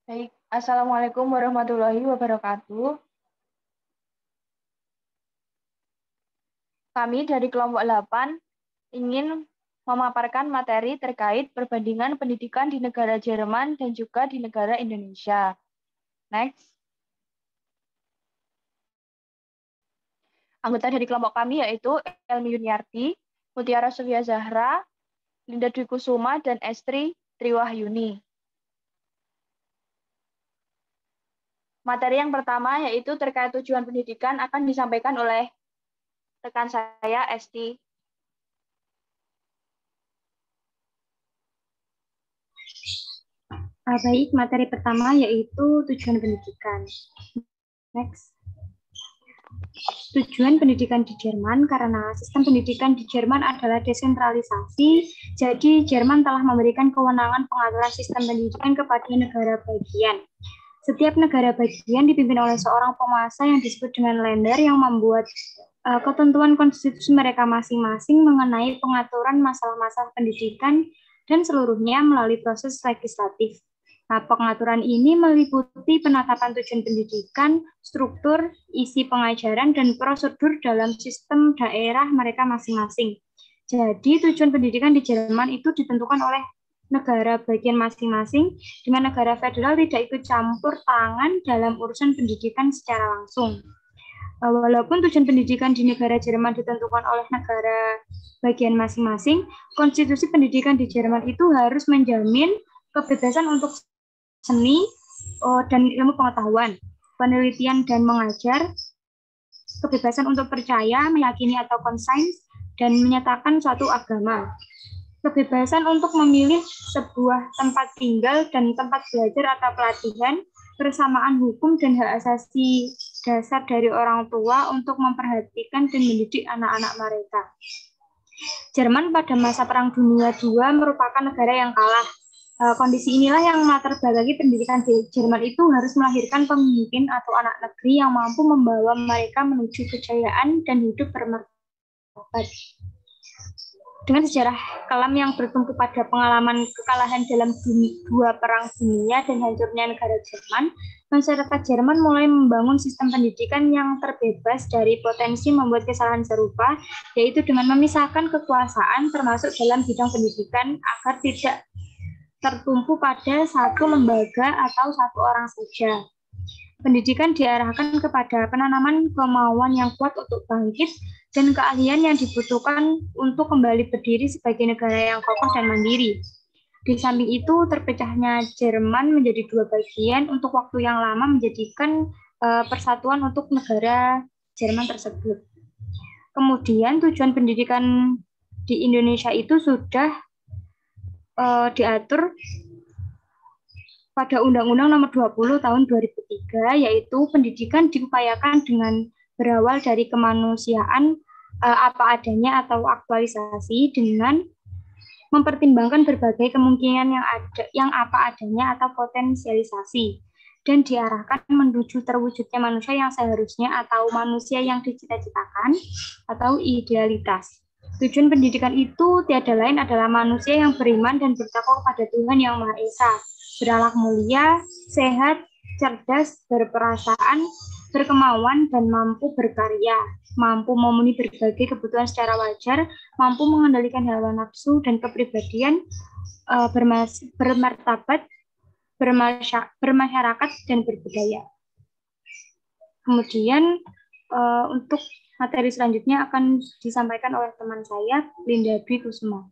Baik, Assalamualaikum warahmatullahi wabarakatuh. Kami dari kelompok 8 ingin memaparkan materi terkait perbandingan pendidikan di negara Jerman dan juga di negara Indonesia. Next. Anggota dari kelompok kami yaitu Elmi Yuniarti, Mutiara Sofia Zahra, Linda Dwi Kusuma, dan Estri Triwahyuni. Materi yang pertama yaitu terkait tujuan pendidikan akan disampaikan oleh rekan saya, Esti. Baik, materi pertama yaitu tujuan pendidikan. Next. Tujuan pendidikan di Jerman karena sistem pendidikan di Jerman adalah desentralisasi, jadi Jerman telah memberikan kewenangan pengaturan sistem pendidikan kepada negara bagian. Setiap negara bagian dipimpin oleh seorang penguasa yang disebut dengan Länder yang membuat ketentuan konstitusi mereka masing-masing mengenai pengaturan masalah-masalah pendidikan dan seluruhnya melalui proses legislatif. Nah, pengaturan ini meliputi penetapan tujuan pendidikan, struktur, isi pengajaran, dan prosedur dalam sistem daerah mereka masing-masing. Jadi, tujuan pendidikan di Jerman itu ditentukan oleh negara bagian masing-masing, dengan negara federal tidak ikut campur tangan dalam urusan pendidikan secara langsung. Walaupun tujuan pendidikan di negara Jerman ditentukan oleh negara bagian masing-masing, konstitusi pendidikan di Jerman itu harus menjamin kebebasan untuk seni dan ilmu pengetahuan, penelitian dan mengajar, kebebasan untuk percaya, meyakini atau konsains, dan menyatakan suatu agama. Kebebasan untuk memilih sebuah tempat tinggal dan tempat belajar atau pelatihan, persamaan hukum dan hak asasi dasar dari orang tua untuk memperhatikan dan mendidik anak-anak mereka. Jerman pada masa Perang Dunia II merupakan negara yang kalah. Kondisi inilah yang melatar belakangi pendidikan di Jerman itu harus melahirkan pemimpin atau anak negeri yang mampu membawa mereka menuju kejayaan dan hidup bermartabat. Dengan sejarah kelam yang bertumpu pada pengalaman kekalahan dalam dua perang dunia dan hancurnya negara Jerman, masyarakat Jerman mulai membangun sistem pendidikan yang terbebas dari potensi membuat kesalahan serupa, yaitu dengan memisahkan kekuasaan termasuk dalam bidang pendidikan agar tidak tertumpu pada satu lembaga atau satu orang saja. Pendidikan diarahkan kepada penanaman kemauan yang kuat untuk bangkit dan keahlian yang dibutuhkan untuk kembali berdiri sebagai negara yang kokoh dan mandiri. Di samping itu, terpecahnya Jerman menjadi dua bagian untuk waktu yang lama menjadikan persatuan untuk negara Jerman tersebut. Kemudian tujuan pendidikan di Indonesia itu sudah diatur pada Undang-Undang Nomor 20 Tahun 2003, yaitu pendidikan diupayakan dengan berawal dari kemanusiaan apa adanya atau aktualisasi dengan mempertimbangkan berbagai kemungkinan yang apa adanya atau potensialisasi dan diarahkan menuju terwujudnya manusia yang seharusnya atau manusia yang dicita-citakan atau idealitas. Tujuan pendidikan itu tiada lain adalah manusia yang beriman dan bertakwa kepada Tuhan Yang Maha Esa, berakhlak mulia, sehat, cerdas, berperasaan, berkemauan, dan mampu berkarya, mampu memenuhi berbagai kebutuhan secara wajar, mampu mengendalikan hawa nafsu dan kepribadian, bermartabat, bermasyarakat, dan berbudaya. Kemudian untuk materi selanjutnya akan disampaikan oleh teman saya, Linda Dwi Kusuma.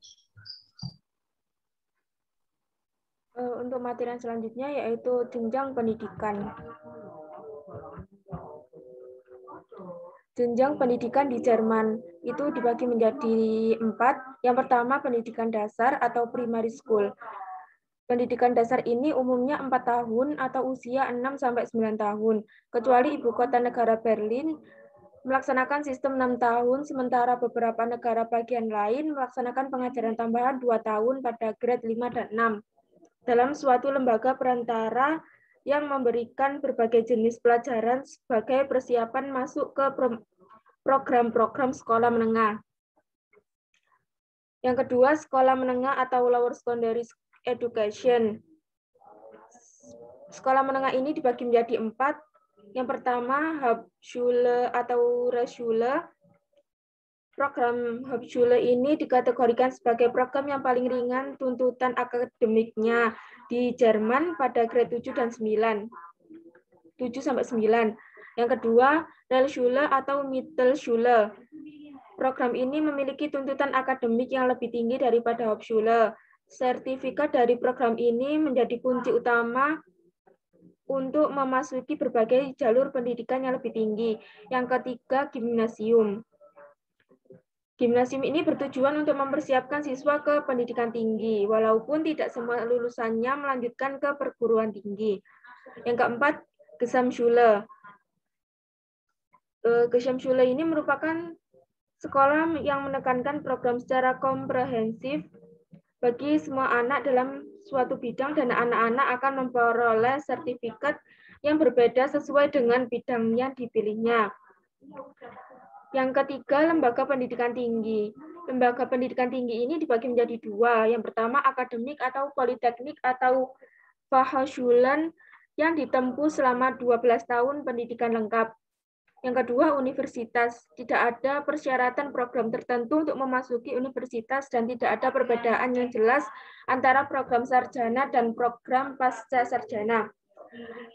Untuk materi yang selanjutnya yaitu jenjang pendidikan. Jenjang pendidikan di Jerman itu dibagi menjadi 4. Yang pertama pendidikan dasar atau primary school. Pendidikan dasar ini umumnya 4 tahun atau usia 6-9 tahun, kecuali ibu kota negara Berlin melaksanakan sistem 6 tahun, sementara beberapa negara bagian lain melaksanakan pengajaran tambahan 2 tahun pada grade 5 dan 6. Dalam suatu lembaga perantara yang memberikan berbagai jenis pelajaran sebagai persiapan masuk ke program-program sekolah menengah. Yang kedua, sekolah menengah atau lower secondary education. Sekolah menengah ini dibagi menjadi 4. Yang pertama, Hauptschule atau Realschule. Program Hauptschule ini dikategorikan sebagai program yang paling ringan tuntutan akademiknya di Jerman pada grade 7 dan 9. 7-9. Yang kedua, Realschule atau Mittelschule. Program ini memiliki tuntutan akademik yang lebih tinggi daripada Hauptschule. Sertifikat dari program ini menjadi kunci utama untuk memasuki berbagai jalur pendidikan yang lebih tinggi. Yang ketiga, gimnasium. Gimnasium ini bertujuan untuk mempersiapkan siswa ke pendidikan tinggi, walaupun tidak semua lulusannya melanjutkan ke perguruan tinggi. Yang keempat, Gesamtschule. Gesamtschule ini merupakan sekolah yang menekankan program secara komprehensif bagi semua anak dalam suatu bidang, dan anak-anak akan memperoleh sertifikat yang berbeda sesuai dengan bidang yang dipilihnya. Yang ketiga, lembaga pendidikan tinggi. Lembaga pendidikan tinggi ini dibagi menjadi 2. Yang pertama, akademik atau politeknik atau Fachhochschulen yang ditempuh selama 12 tahun pendidikan lengkap. Yang kedua, universitas. Tidak ada persyaratan program tertentu untuk memasuki universitas dan tidak ada perbedaan yang jelas antara program sarjana dan program pasca sarjana.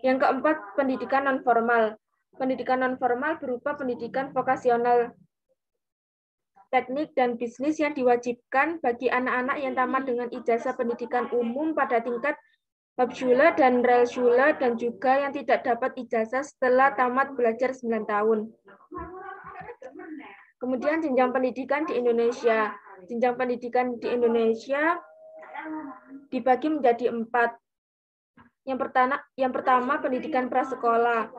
Yang keempat, pendidikan nonformal. Pendidikan nonformal berupa pendidikan vokasional, teknik, dan bisnis yang diwajibkan bagi anak-anak yang tamat dengan ijazah pendidikan umum pada tingkat Hauptschule dan Realschule, dan juga yang tidak dapat ijazah setelah tamat belajar 9 tahun. Kemudian jenjang pendidikan di Indonesia. Jenjang pendidikan di Indonesia dibagi menjadi 4. Yang pertama pendidikan prasekolah.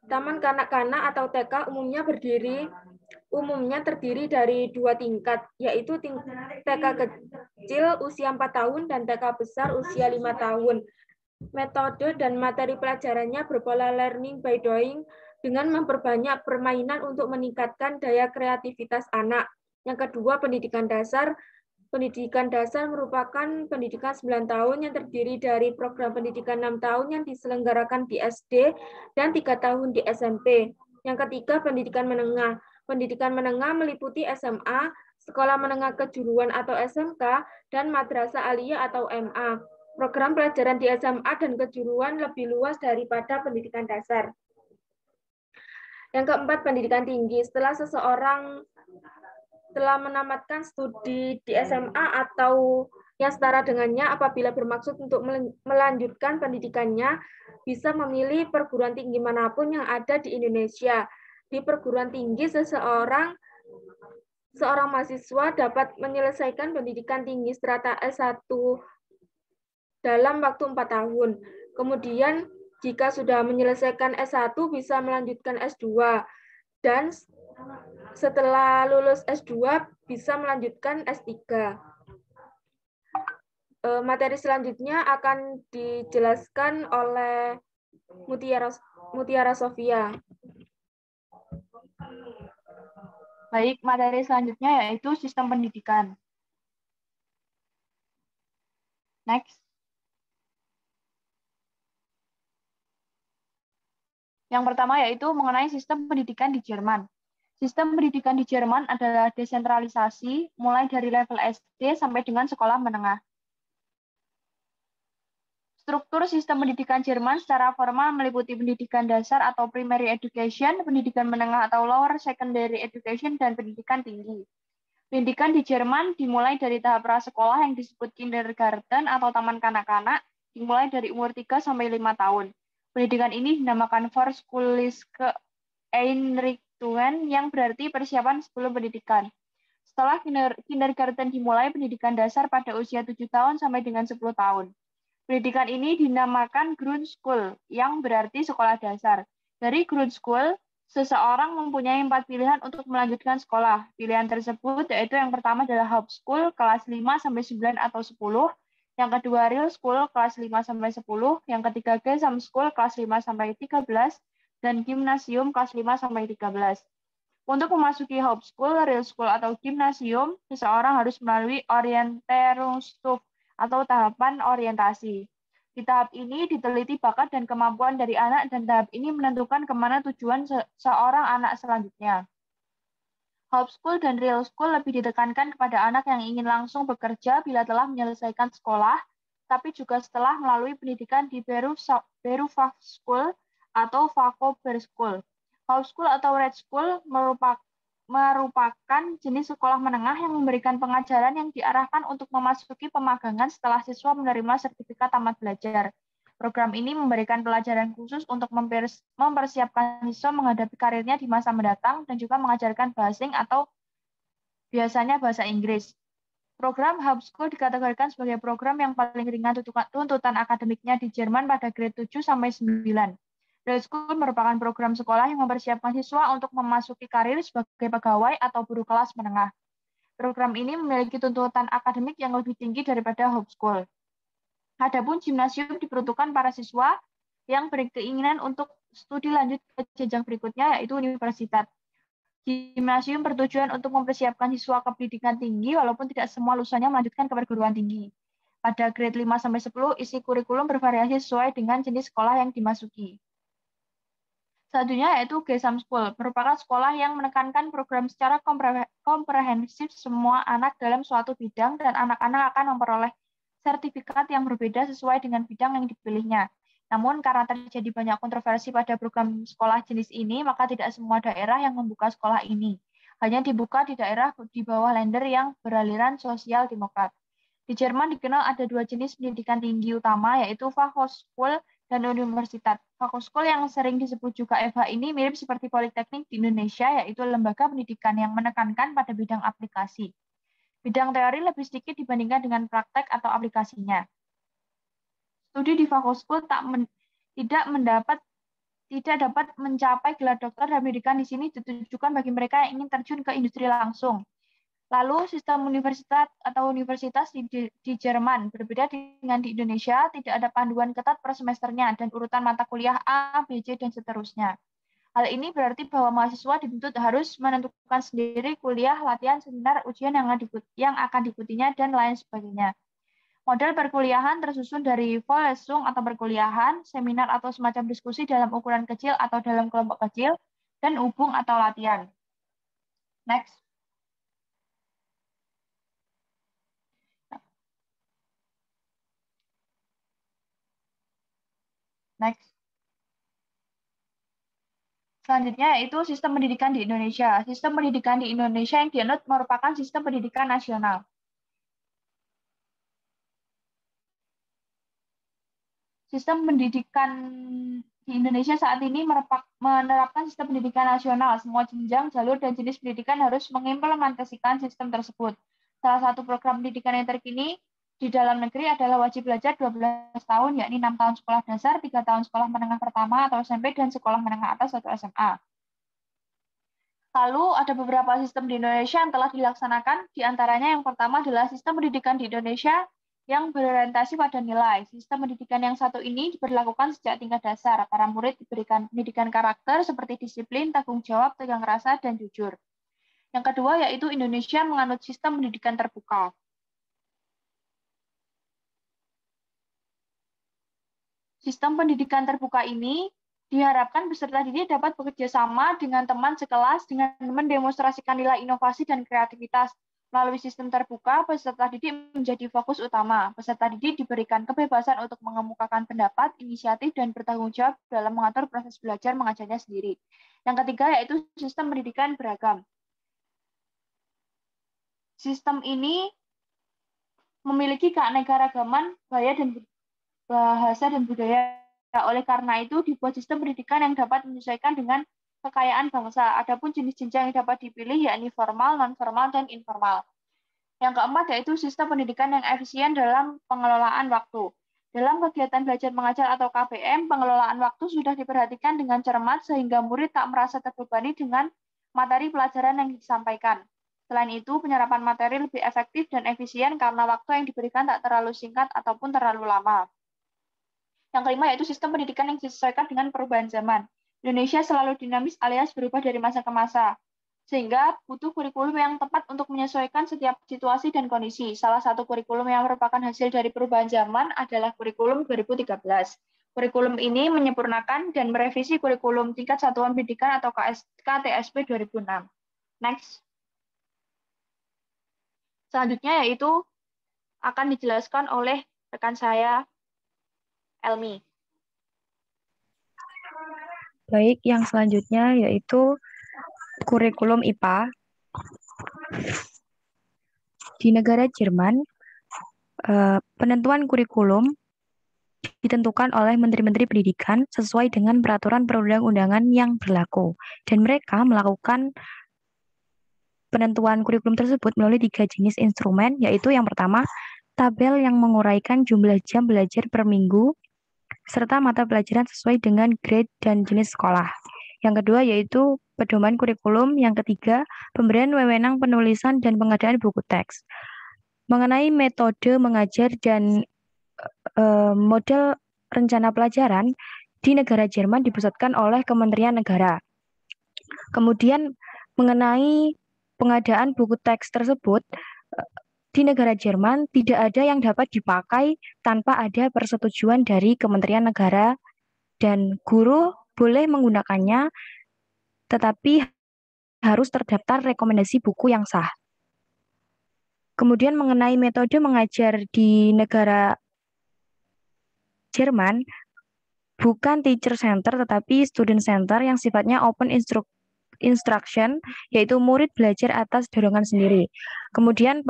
Taman kanak-kanak atau TK umumnya terdiri dari 2 tingkat, yaitu TK kecil usia 4 tahun dan TK besar usia 5 tahun. Metode dan materi pelajarannya berpola learning by doing dengan memperbanyak permainan untuk meningkatkan daya kreativitas anak. Yang kedua, pendidikan dasar. Pendidikan dasar merupakan pendidikan 9 tahun yang terdiri dari program pendidikan 6 tahun yang diselenggarakan di SD dan 3 tahun di SMP. Yang ketiga, pendidikan menengah. Pendidikan menengah meliputi SMA, sekolah menengah kejuruan atau SMK, dan madrasah aliyah atau MA. Program pelajaran di SMA dan kejuruan lebih luas daripada pendidikan dasar. Yang keempat, pendidikan tinggi. Setelah seseorang telah menamatkan studi di SMA atau yang setara dengannya, apabila bermaksud untuk melanjutkan pendidikannya, bisa memilih perguruan tinggi manapun yang ada di Indonesia. Di perguruan tinggi, seorang mahasiswa dapat menyelesaikan pendidikan tinggi strata S1 dalam waktu 4 tahun. Kemudian, jika sudah menyelesaikan S1, bisa melanjutkan S2. Dan setelah lulus S2, bisa melanjutkan S3. Materi selanjutnya akan dijelaskan oleh Mutiara Sofia. Baik, materi selanjutnya yaitu sistem pendidikan. Next. Yang pertama yaitu mengenai sistem pendidikan di Jerman. Sistem pendidikan di Jerman adalah desentralisasi, mulai dari level SD sampai dengan sekolah menengah. Struktur sistem pendidikan Jerman secara formal meliputi pendidikan dasar atau primary education, pendidikan menengah atau lower secondary education, dan pendidikan tinggi. Pendidikan di Jerman dimulai dari tahap prasekolah yang disebut kindergarten atau taman kanak-kanak, dimulai dari umur 3 sampai 5 tahun. Pendidikan ini dinamakan Vorschulische Einrichtungen, yang berarti persiapan sebelum pendidikan. Setelah kindergarten dimulai, pendidikan dasar pada usia 7 tahun sampai dengan 10 tahun. Pendidikan ini dinamakan Grundschule, yang berarti sekolah dasar. Dari Grundschule, seseorang mempunyai 4 pilihan untuk melanjutkan sekolah. Pilihan tersebut yaitu yang pertama adalah Hauptschule kelas 5 sampai 9 atau 10, yang kedua Realschule kelas 5 sampai 10, yang ketiga Gesamtschule kelas 5 sampai 13, dan Gymnasium kelas 5 sampai 13. Untuk memasuki Hauptschule, Realschule atau Gymnasium, seseorang harus melalui Orientierungsstufe atau tahapan orientasi. Di tahap ini diteliti bakat dan kemampuan dari anak dan tahap ini menentukan kemana tujuan seorang anak selanjutnya. Homeschool dan real school lebih ditekankan kepada anak yang ingin langsung bekerja bila telah menyelesaikan sekolah, tapi juga setelah melalui pendidikan di Beru-Fach School atau Faco-Ber School. Homeschool atau red school merupakan jenis sekolah menengah yang memberikan pengajaran yang diarahkan untuk memasuki pemagangan setelah siswa menerima sertifikat tamat belajar. Program ini memberikan pelajaran khusus untuk mempersiapkan siswa menghadapi karirnya di masa mendatang dan juga mengajarkan bahasa asing atau biasanya bahasa Inggris. Program homeschool dikategorikan sebagai program yang paling ringan tuntutan akademiknya di Jerman pada grade 7 sampai 9. Real School merupakan program sekolah yang mempersiapkan siswa untuk memasuki karir sebagai pegawai atau guru kelas menengah. Program ini memiliki tuntutan akademik yang lebih tinggi daripada homeschool. Adapun gimnasium diperuntukkan para siswa yang berkeinginan untuk studi lanjut ke jenjang berikutnya, yaitu universitas. Gimnasium bertujuan untuk mempersiapkan siswa ke pendidikan tinggi, walaupun tidak semua lulusannya melanjutkan ke perguruan tinggi. Pada grade 5-10, isi kurikulum bervariasi sesuai dengan jenis sekolah yang dimasuki. Selanjutnya yaitu GESAM School, merupakan sekolah yang menekankan program secara komprehensif semua anak dalam suatu bidang dan anak-anak akan memperoleh sertifikat yang berbeda sesuai dengan bidang yang dipilihnya. Namun karena terjadi banyak kontroversi pada program sekolah jenis ini, maka tidak semua daerah yang membuka sekolah ini. Hanya dibuka di daerah di bawah Länder yang beraliran sosial demokrat. Di Jerman dikenal ada dua jenis pendidikan tinggi utama, yaitu Fachhochschule dan universitas. Fachhochschule yang sering disebut juga FH ini mirip seperti Politeknik di Indonesia, yaitu lembaga pendidikan yang menekankan pada bidang aplikasi. Bidang teori lebih sedikit dibandingkan dengan praktek atau aplikasinya. Studi di Fachhochschule tidak dapat mencapai gelar doktor dan pendidikan di sini ditujukan bagi mereka yang ingin terjun ke industri langsung. Lalu sistem universitas atau universitas di Jerman berbeda dengan di Indonesia, tidak ada panduan ketat per semesternya dan urutan mata kuliah A, B, C, dan seterusnya. Hal ini berarti bahwa mahasiswa dituntut harus menentukan sendiri kuliah, latihan, seminar, ujian yang akan diikutinya, dan lain sebagainya. Model perkuliahan tersusun dari Vorlesung atau perkuliahan, seminar atau semacam diskusi dalam ukuran kecil atau dalam kelompok kecil, dan hubung atau latihan. Next. Next. Selanjutnya yaitu sistem pendidikan di Indonesia. Sistem pendidikan di Indonesia yang dianut merupakan sistem pendidikan nasional. Sistem pendidikan di Indonesia saat ini menerapkan sistem pendidikan nasional. Semua jenjang, jalur, dan jenis pendidikan harus mengimplementasikan sistem tersebut. Salah satu program pendidikan yang terkini di dalam negeri adalah wajib belajar 12 tahun, yakni 6 tahun sekolah dasar, 3 tahun sekolah menengah pertama atau SMP, dan sekolah menengah atas atau SMA. Lalu ada beberapa sistem di Indonesia yang telah dilaksanakan, di antaranya yang pertama adalah sistem pendidikan di Indonesia yang berorientasi pada nilai. Sistem pendidikan yang satu ini diberlakukan sejak tingkat dasar. Para murid diberikan pendidikan karakter seperti disiplin, tanggung jawab, tegang rasa, dan jujur. Yang kedua yaitu Indonesia menganut sistem pendidikan terbuka. Sistem pendidikan terbuka ini diharapkan peserta didik dapat bekerja sama dengan teman sekelas dengan mendemonstrasikan nilai inovasi dan kreativitas. Melalui sistem terbuka, peserta didik menjadi fokus utama. Peserta didik diberikan kebebasan untuk mengemukakan pendapat, inisiatif, dan bertanggung jawab dalam mengatur proses belajar mengajarnya sendiri. Yang ketiga yaitu sistem pendidikan beragam. Sistem ini memiliki keanekaragaman bahasa dan budaya. Oleh karena itu, dibuat sistem pendidikan yang dapat menyesuaikan dengan kekayaan bangsa. Adapun jenis jenjang yang dapat dipilih yakni formal, non-formal, dan informal. Yang keempat yaitu sistem pendidikan yang efisien dalam pengelolaan waktu. Dalam kegiatan belajar mengajar atau KBM, pengelolaan waktu sudah diperhatikan dengan cermat sehingga murid tak merasa terbebani dengan materi pelajaran yang disampaikan. Selain itu, penyerapan materi lebih efektif dan efisien karena waktu yang diberikan tak terlalu singkat ataupun terlalu lama. Yang kelima yaitu sistem pendidikan yang disesuaikan dengan perubahan zaman. Indonesia selalu dinamis alias berubah dari masa ke masa. sehingga butuh kurikulum yang tepat untuk menyesuaikan setiap situasi dan kondisi. Salah satu kurikulum yang merupakan hasil dari perubahan zaman adalah kurikulum 2013. Kurikulum ini menyempurnakan dan merevisi kurikulum tingkat satuan pendidikan atau KTSP 2006. Next. Selanjutnya yaitu akan dijelaskan oleh rekan saya, Elmi. Baik, yang selanjutnya yaitu kurikulum IPA. Di negara Jerman, penentuan kurikulum ditentukan oleh Menteri-Menteri Pendidikan sesuai dengan peraturan perundang-undangan yang berlaku. Dan mereka melakukan penentuan kurikulum tersebut melalui 3 jenis instrumen, yaitu yang pertama, tabel yang menguraikan jumlah jam belajar per minggu, serta mata pelajaran sesuai dengan grade dan jenis sekolah. Yang kedua yaitu pedoman kurikulum. Yang ketiga, pemberian wewenang penulisan dan pengadaan buku teks. Mengenai metode mengajar dan model rencana pelajaran, di negara Jerman dipusatkan oleh Kementerian Negara. Kemudian mengenai pengadaan buku teks tersebut, di negara Jerman tidak ada yang dapat dipakai tanpa ada persetujuan dari Kementerian Negara, dan guru boleh menggunakannya, tetapi harus terdaftar rekomendasi buku yang sah. Kemudian mengenai metode mengajar di negara Jerman, bukan teacher center tetapi student center yang sifatnya open instruction, yaitu murid belajar atas dorongan sendiri. Kemudian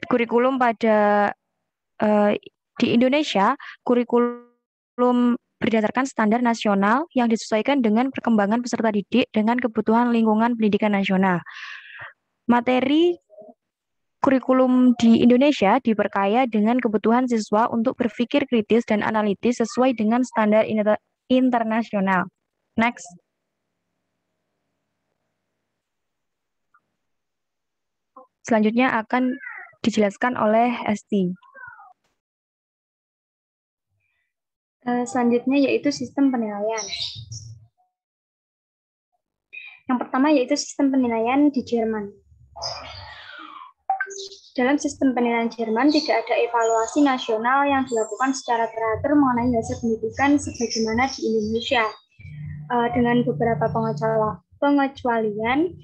kurikulum pada di Indonesia, kurikulum berdasarkan standar nasional yang disesuaikan dengan perkembangan peserta didik dengan kebutuhan lingkungan pendidikan nasional. Materi kurikulum di Indonesia diperkaya dengan kebutuhan siswa untuk berpikir kritis dan analitis sesuai dengan standar internasional. Next. Selanjutnya akan dijelaskan oleh Esti. Selanjutnya yaitu sistem penilaian. Yang pertama yaitu sistem penilaian di Jerman. Dalam sistem penilaian Jerman tidak ada evaluasi nasional yang dilakukan secara teratur mengenai hasil pendidikan sebagaimana di Indonesia. Dengan beberapa pengecualian,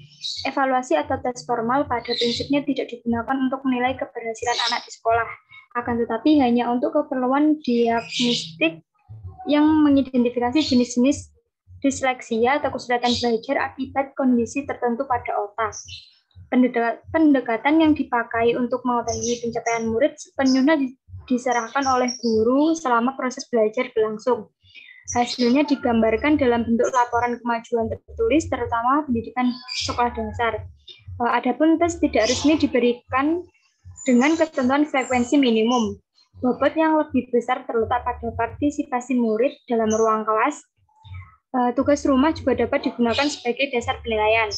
evaluasi atau tes formal pada prinsipnya tidak digunakan untuk menilai keberhasilan anak di sekolah, akan tetapi hanya untuk keperluan diagnostik yang mengidentifikasi jenis-jenis disleksia atau kesulitan belajar akibat kondisi tertentu pada otak. Pendekatan yang dipakai untuk mengetahui pencapaian murid sepenuhnya diserahkan oleh guru selama proses belajar berlangsung. Hasilnya digambarkan dalam bentuk laporan kemajuan tertulis, terutama pendidikan sekolah dasar. Adapun tes tidak resmi diberikan dengan ketentuan frekuensi minimum. Bobot yang lebih besar terletak pada partisipasi murid dalam ruang kelas. Tugas rumah juga dapat digunakan sebagai dasar penilaian.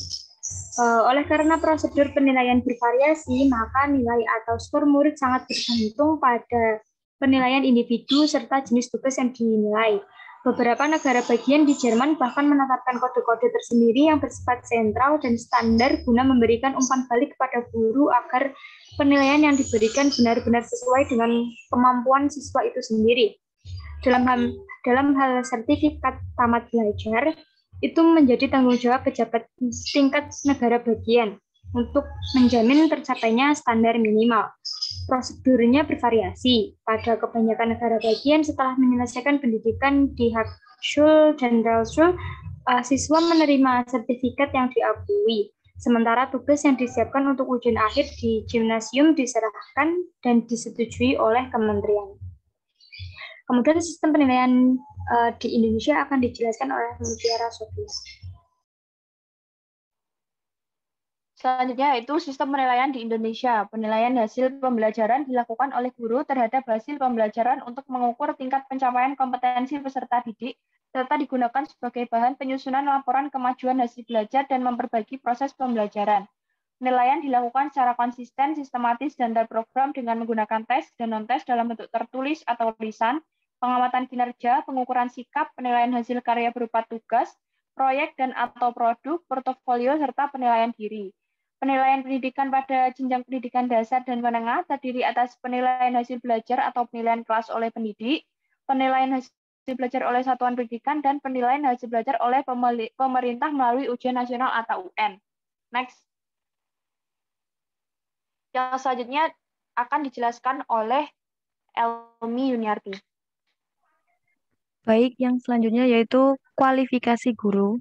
Oleh karena prosedur penilaian bervariasi, maka nilai atau skor murid sangat bergantung pada penilaian individu serta jenis tugas yang dinilai. Beberapa negara bagian di Jerman bahkan menetapkan kode-kode tersendiri yang bersifat sentral dan standar guna memberikan umpan balik kepada guru agar penilaian yang diberikan benar-benar sesuai dengan kemampuan siswa itu sendiri. Dalam hal sertifikat tamat belajar, itu menjadi tanggung jawab pejabat tingkat negara bagian untuk menjamin tercapainya standar minimal. Prosedurnya bervariasi. Pada kebanyakan negara bagian, setelah menyelesaikan pendidikan di Hochschule dan Realschule, siswa menerima sertifikat yang diakui. Sementara tugas yang disiapkan untuk ujian akhir di gimnasium diserahkan dan disetujui oleh kementerian. Kemudian sistem penilaian di Indonesia akan dijelaskan oleh Mutiara Sofia. Selanjutnya yaitu sistem penilaian di Indonesia. Penilaian hasil pembelajaran dilakukan oleh guru terhadap hasil pembelajaran untuk mengukur tingkat pencapaian kompetensi peserta didik, serta digunakan sebagai bahan penyusunan laporan kemajuan hasil belajar dan memperbaiki proses pembelajaran. Penilaian dilakukan secara konsisten, sistematis, dan terprogram dengan menggunakan tes dan non-tes dalam bentuk tertulis atau lisan, pengamatan kinerja, pengukuran sikap, penilaian hasil karya berupa tugas, proyek dan atau produk, portofolio, serta penilaian diri. Penilaian pendidikan pada jenjang pendidikan dasar dan menengah terdiri atas penilaian hasil belajar atau penilaian kelas oleh pendidik, penilaian hasil belajar oleh satuan pendidikan, dan penilaian hasil belajar oleh pemerintah melalui ujian nasional atau UN. Next. Yang selanjutnya akan dijelaskan oleh Elmi Yuniarti. Baik, yang selanjutnya yaitu kualifikasi guru.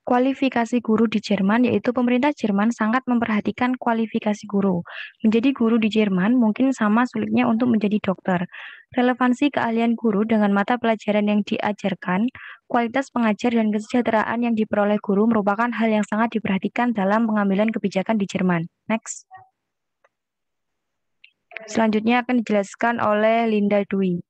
Kualifikasi guru di Jerman, yaitu pemerintah Jerman sangat memperhatikan kualifikasi guru. Menjadi guru di Jerman mungkin sama sulitnya untuk menjadi dokter. Relevansi keahlian guru dengan mata pelajaran yang diajarkan, kualitas pengajar dan kesejahteraan yang diperoleh guru merupakan hal yang sangat diperhatikan dalam pengambilan kebijakan di Jerman. Next. Selanjutnya akan dijelaskan oleh Linda Dwi.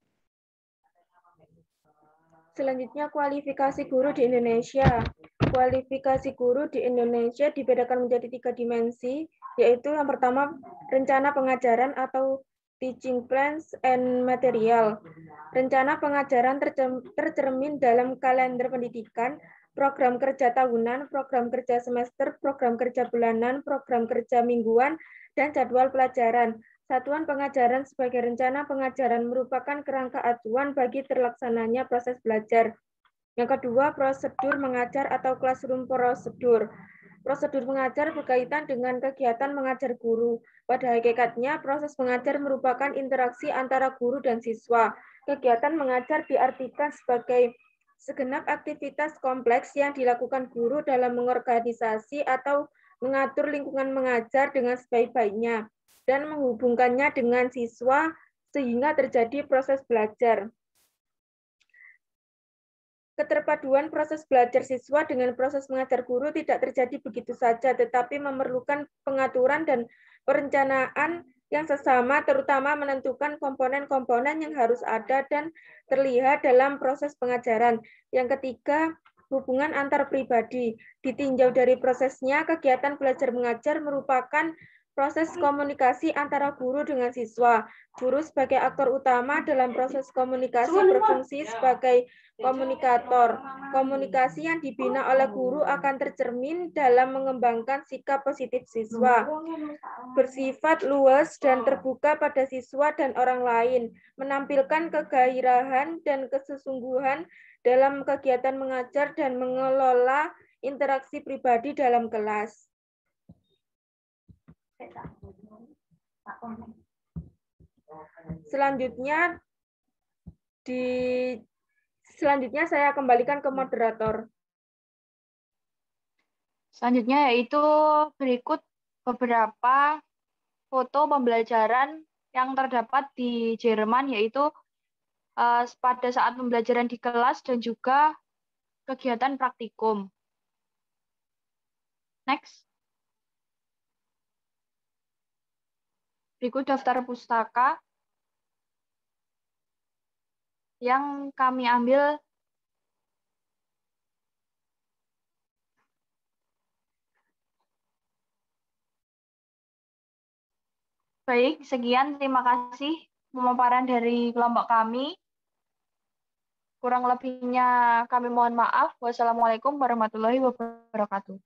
Selanjutnya, kualifikasi guru di Indonesia. Kualifikasi guru di Indonesia dibedakan menjadi 3 dimensi, yaitu yang pertama, rencana pengajaran atau teaching plans and material. Rencana pengajaran tercermin dalam kalender pendidikan, program kerja tahunan, program kerja semester, program kerja bulanan, program kerja mingguan, dan jadwal pelajaran. Satuan pengajaran sebagai rencana pengajaran merupakan kerangka acuan bagi terlaksananya proses belajar. Yang kedua, prosedur mengajar atau classroom prosedur. Prosedur mengajar berkaitan dengan kegiatan mengajar guru. Pada hakikatnya, proses mengajar merupakan interaksi antara guru dan siswa. Kegiatan mengajar diartikan sebagai segenap aktivitas kompleks yang dilakukan guru dalam mengorganisasi atau mengatur lingkungan mengajar dengan sebaik-baiknya dan menghubungkannya dengan siswa sehingga terjadi proses belajar. Keterpaduan proses belajar siswa dengan proses mengajar guru tidak terjadi begitu saja, tetapi memerlukan pengaturan dan perencanaan yang sesama, terutama menentukan komponen-komponen yang harus ada dan terlihat dalam proses pengajaran. Yang ketiga, hubungan antar pribadi. Ditinjau dari prosesnya, kegiatan belajar mengajar merupakan proses komunikasi antara guru dengan siswa. Guru sebagai aktor utama dalam proses komunikasi berfungsi sebagai komunikator. Komunikasi yang dibina oleh guru akan tercermin dalam mengembangkan sikap positif siswa. Bersifat luas dan terbuka pada siswa dan orang lain. Menampilkan kegairahan dan kesesungguhan dalam kegiatan mengajar dan mengelola interaksi pribadi dalam kelas. Selanjutnya saya kembalikan ke moderator. Selanjutnya yaitu berikut beberapa foto pembelajaran yang terdapat di Jerman, yaitu pada saat pembelajaran di kelas dan juga kegiatan praktikum. Next. Berikut daftar pustaka yang kami ambil baik. Sekian, terima kasih pemaparan dari kelompok kami. Kurang lebihnya kami mohon maaf. Wassalamualaikum warahmatullahi wabarakatuh.